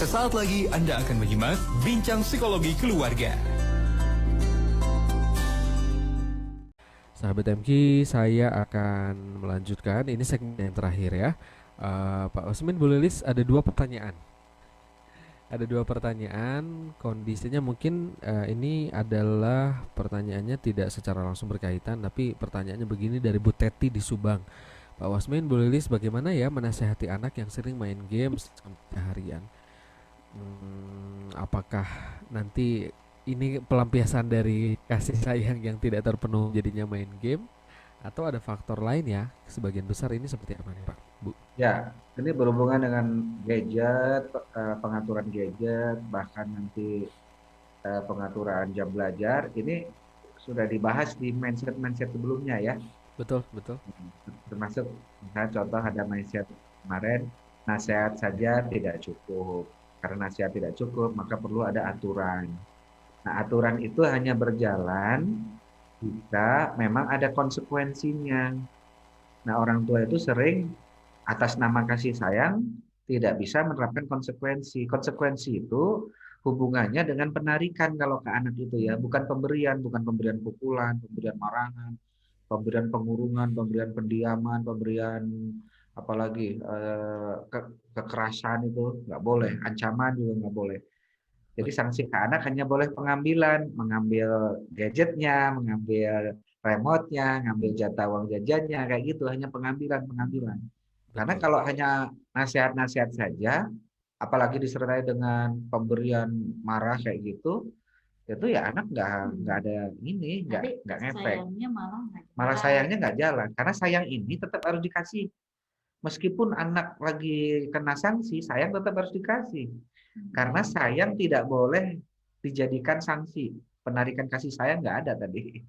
Sesaat lagi Anda akan menyimak Bincang Psikologi Keluarga. Sahabat MQ, saya akan melanjutkan. Ini segmen yang terakhir ya. Pak Osmin, Bu Lilis, ada dua pertanyaan. Kondisinya mungkin ini adalah pertanyaannya tidak secara langsung berkaitan, tapi pertanyaannya begini dari Bu Teti di Subang. Pak Wasmin, Bu Lilis, bagaimana ya menasehati anak yang sering main games harian? Apakah nanti ini pelampiasan dari kasih sayang yang tidak terpenuh jadinya main game, atau ada faktor lain ya? Sebagian besar ini seperti apa nih Pak, Bu? Ya, ini berhubungan dengan gadget, pengaturan gadget, bahkan nanti pengaturan jam belajar. Ini sudah dibahas di mindset-mindset sebelumnya ya. Betul, betul. Termasuk misalnya contoh ada mindset kemarin, nasihat saja tidak cukup. Karena nasihat tidak cukup, maka perlu ada aturan. Nah, aturan itu hanya berjalan jika memang ada konsekuensinya. Nah, orang tua itu sering atas nama kasih sayang tidak bisa menerapkan konsekuensi. Konsekuensi itu hubungannya dengan penarikan kalau ke anak itu ya, bukan pemberian pukulan, pemberian marahan, pemberian pengurungan, pemberian pendiaman, pemberian apalagi kekerasan itu nggak boleh, ancaman juga nggak boleh. Jadi sanksi ke anak hanya boleh pengambilan, mengambil gadgetnya, mengambil remote-nya, ngambil jatah uang jajannya, kayak gitu, hanya pengambilan. Karena Betul. kalau hanya nasihat-nasihat saja, apalagi disertai dengan pemberian marah kayak gitu, itu ya anak nggak ada ini, nggak ngefek. Sayangnya Malah sayangnya nggak jalan, karena sayang ini tetap harus dikasih. Meskipun anak lagi kena sanksi, sayang tetap harus dikasih. Karena sayang tidak boleh dijadikan sanksi. Penarikan kasih sayang nggak ada tadi.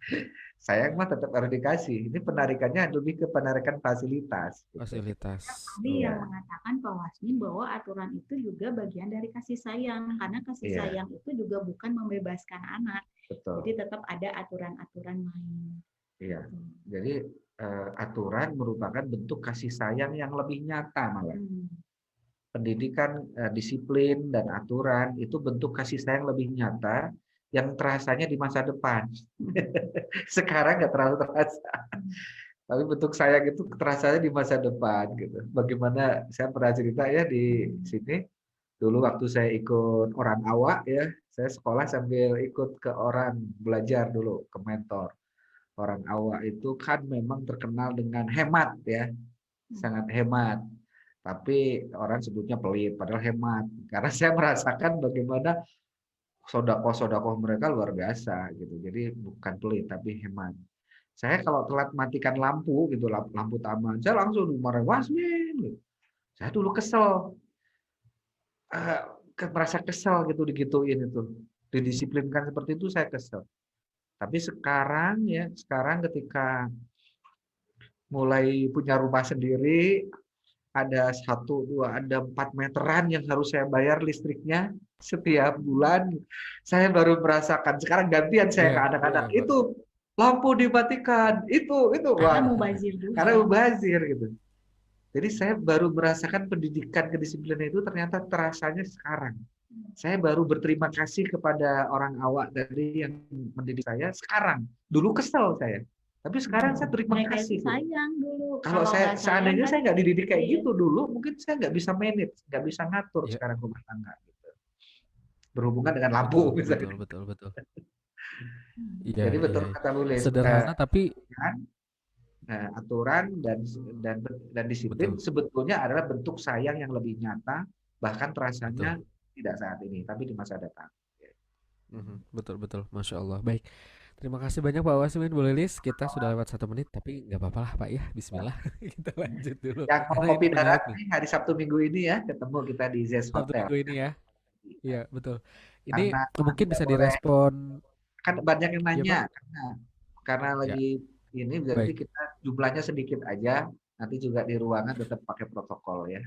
Sayang mah tetap harus dikasih. Ini penarikannya lebih ke penarikan fasilitas. Fasilitas. Tadi yang mengatakan Pak Wasmin bahwa aturan itu juga bagian dari kasih sayang. Karena kasih sayang itu juga bukan membebaskan anak. Betul. Jadi tetap ada aturan-aturan main. Iya. Jadi aturan merupakan bentuk kasih sayang yang lebih nyata malah. Pendidikan, disiplin, dan aturan itu bentuk kasih sayang lebih nyata yang terasanya di masa depan. Sekarang nggak terlalu terasa. Tapi bentuk sayang itu terasanya di masa depan. Gitu. Bagaimana saya pernah cerita ya di sini, dulu waktu saya ikut orang awak ya, saya sekolah sambil ikut ke orang belajar dulu, ke mentor. Orang awak itu kan memang terkenal dengan hemat ya, sangat hemat. Tapi orang sebutnya pelit, padahal hemat. Karena saya merasakan bagaimana sodakoh-sodakoh mereka luar biasa gitu. Jadi bukan pelit tapi hemat. Saya kalau telat matikan lampu gitu, lampu taman, saya langsung dimarahin, Wasmin. Gitu. Saya dulu kesel, merasa kesel gitu digituin itu, didisiplinkan seperti itu saya kesel. Tapi sekarang ya, sekarang ketika mulai punya rumah sendiri, ada 4 meteran yang harus saya bayar listriknya setiap bulan. Saya baru merasakan, sekarang gantian saya ke anak-anak, itu lampu dimatikan, itu karena mubazir juga. Karena mubazir gitu. Jadi saya baru merasakan pendidikan kedisiplinan itu ternyata terasanya sekarang. Saya baru berterima kasih kepada orang awak dari yang mendidik saya sekarang. Dulu kesel saya. Tapi sekarang saya terima kasih. Sayang dulu. Kalau saya seandainya saya nggak dididik kayak gitu dulu, mungkin saya nggak bisa manage, nggak bisa ngatur sekarang rumah tangga. Gitu. Berhubungan dengan lampu misalnya. Betul. Jadi betul kata Lulis. Sederhana tapi aturan dan disiplin sebetulnya adalah bentuk sayang yang lebih nyata, bahkan terasanya tidak saat ini, tapi di masa datang. Betul, Masya Allah. Baik. Terima kasih banyak Pak Wasmin, Bu Lilis. Kita sudah lewat 1 menit, tapi nggak apa-apa lah Pak ya. Bismillah. Kita lanjut dulu. Yang mau kopi darat nih hari Sabtu Minggu ini ya, ketemu kita di Zest Hotel. Sabtu Minggu ini ya. Iya betul. Ini mungkin bisa direspon. Kan banyak yang nanya karena lagi ini berarti kita jumlahnya sedikit aja. Nanti juga di ruangan tetap pakai protokol ya.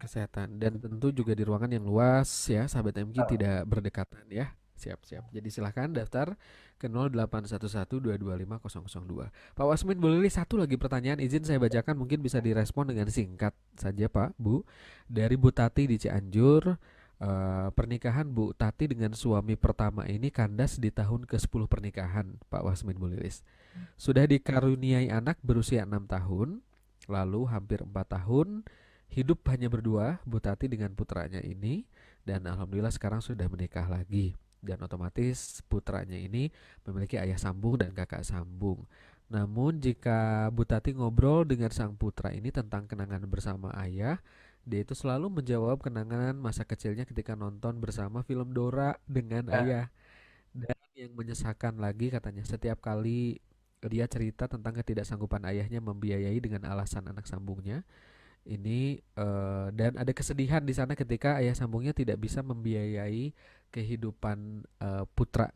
Kesehatan dan tentu juga di ruangan yang luas ya, sahabat MG tidak berdekatan ya. Siap. Jadi silahkan daftar ke 0811225002. Pak Wasmin, boleh satu lagi pertanyaan, izin saya bacakan, mungkin bisa direspon dengan singkat saja Pak, Bu. Dari Bu Tati di Cianjur, pernikahan Bu Tati dengan suami pertama ini kandas di tahun ke-10 pernikahan, Pak Wasmin Bulilis. Sudah dikaruniai anak berusia 6 tahun, lalu hampir 4 tahun hidup hanya berdua Bu Tati dengan putranya ini, dan alhamdulillah sekarang sudah menikah lagi. Dan otomatis putranya ini memiliki ayah sambung dan kakak sambung. Namun jika Bu Tati ngobrol dengan sang putra ini tentang kenangan bersama ayah, dia itu selalu menjawab kenangan masa kecilnya ketika nonton bersama film Dora dengan ayah. Dan yang menyesakan lagi katanya, setiap kali dia cerita tentang ketidaksanggupan ayahnya membiayai dengan alasan anak sambungnya ini, dan ada kesedihan di sana ketika ayah sambungnya tidak bisa membiayai kehidupan putra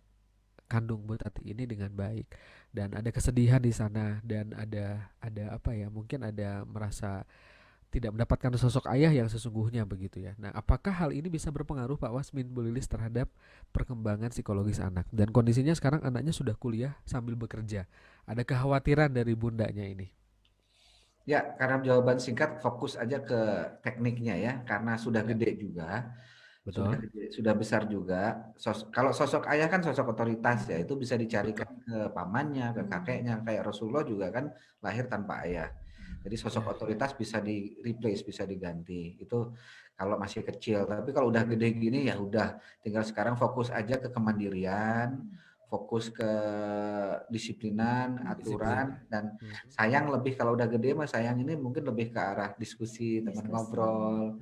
kandung Bu Tati ini dengan baik, dan ada kesedihan di sana, dan ada apa ya, mungkin ada merasa tidak mendapatkan sosok ayah yang sesungguhnya begitu ya. Nah, apakah hal ini bisa berpengaruh Pak Wasmin Bulilis terhadap perkembangan psikologis anak, dan kondisinya sekarang anaknya sudah kuliah sambil bekerja, ada kekhawatiran dari bundanya ini? Ya, karena jawaban singkat, fokus aja ke tekniknya ya, karena sudah gede juga, Betul. sudah besar juga. Kalau sosok ayah kan sosok otoritas ya, itu bisa dicarikan ke pamannya, ke kakeknya, kayak Rasulullah juga kan lahir tanpa ayah. Jadi sosok otoritas bisa di replace, bisa diganti. Itu kalau masih kecil. Tapi kalau udah gede gini ya udah, tinggal sekarang fokus aja ke kemandirian, fokus ke disiplinan, aturan, dan sayang lebih kalau udah gede mah sayang ini mungkin lebih ke arah diskusi, teman ngobrol,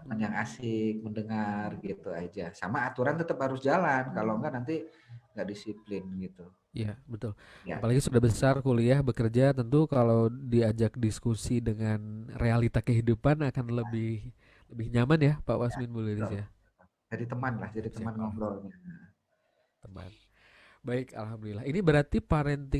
teman yang asik, mendengar gitu aja. Sama aturan tetap harus jalan, kalau enggak nanti nggak disiplin gitu. Iya, betul. Ya. Apalagi sudah besar, kuliah, bekerja, tentu kalau diajak diskusi dengan realita kehidupan akan lebih nyaman ya, Pak Wasmin Bulilis ya. Jadi teman lah, jadi teman ngobrolnya. Teman. Baik, alhamdulillah. Ini berarti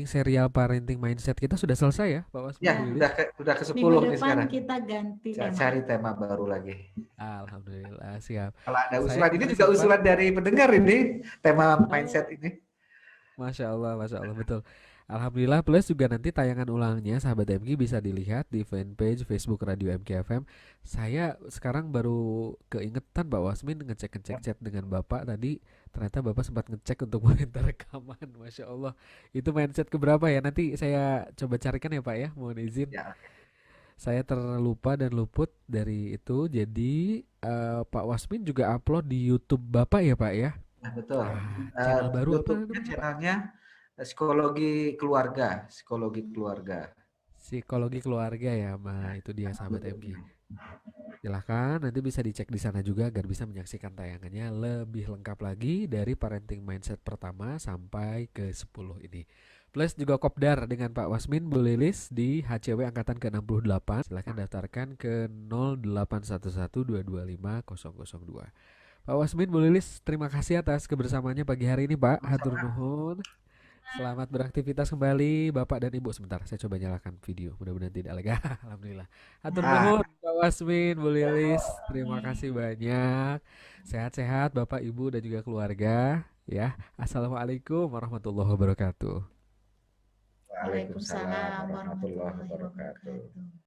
serial parenting mindset kita sudah selesai ya, Pak Wasmin Ya, Bulilis? udah ke 10 Minggu nih depan sekarang. kita ganti tema. Cari tema baru lagi. Alhamdulillah, siap. Kalau ada usulan, ini juga usulan dari pendengar ini, tema mindset ini. Masya Allah, betul. Alhamdulillah, plus juga nanti tayangan ulangnya sahabat MG bisa dilihat di fanpage Facebook Radio MKFM. Saya sekarang baru keingetan Pak Wasmin ngecek chat dengan Bapak tadi, ternyata Bapak sempat ngecek untuk meminta rekaman. Masya Allah, itu mindset keberapa ya? Nanti saya coba carikan ya Pak ya, mohon izin. Ya. Saya terlupa dan luput dari itu. Jadi Pak Wasmin juga upload di YouTube Bapak ya Pak ya? Nah, betul. Channel baru YouTube-nya channelnya Psikologi Keluarga. Psikologi Keluarga ya, itu dia sahabat MG. Silahkan nanti bisa dicek di sana juga agar bisa menyaksikan tayangannya lebih lengkap lagi dari parenting mindset pertama sampai ke 10 ini. Plus juga kopdar dengan Pak Wasmin Bulilis di HCW angkatan ke-68. Silahkan daftarkan ke 0811225002. Pak Wasmin Bulilis, terima kasih atas kebersamaannya pagi hari ini Pak. Hatur nuhun. Selamat beraktivitas kembali Bapak dan Ibu. Sebentar, saya coba nyalakan video. Mudah-mudahan tidak lega. Alhamdulillah. Hatur nuhun Pak Wasmin Bulilis. Terima kasih banyak. Sehat-sehat Bapak, Ibu dan juga keluarga ya. Assalamualaikum warahmatullahi wabarakatuh. Waalaikumsalam warahmatullahi wabarakatuh.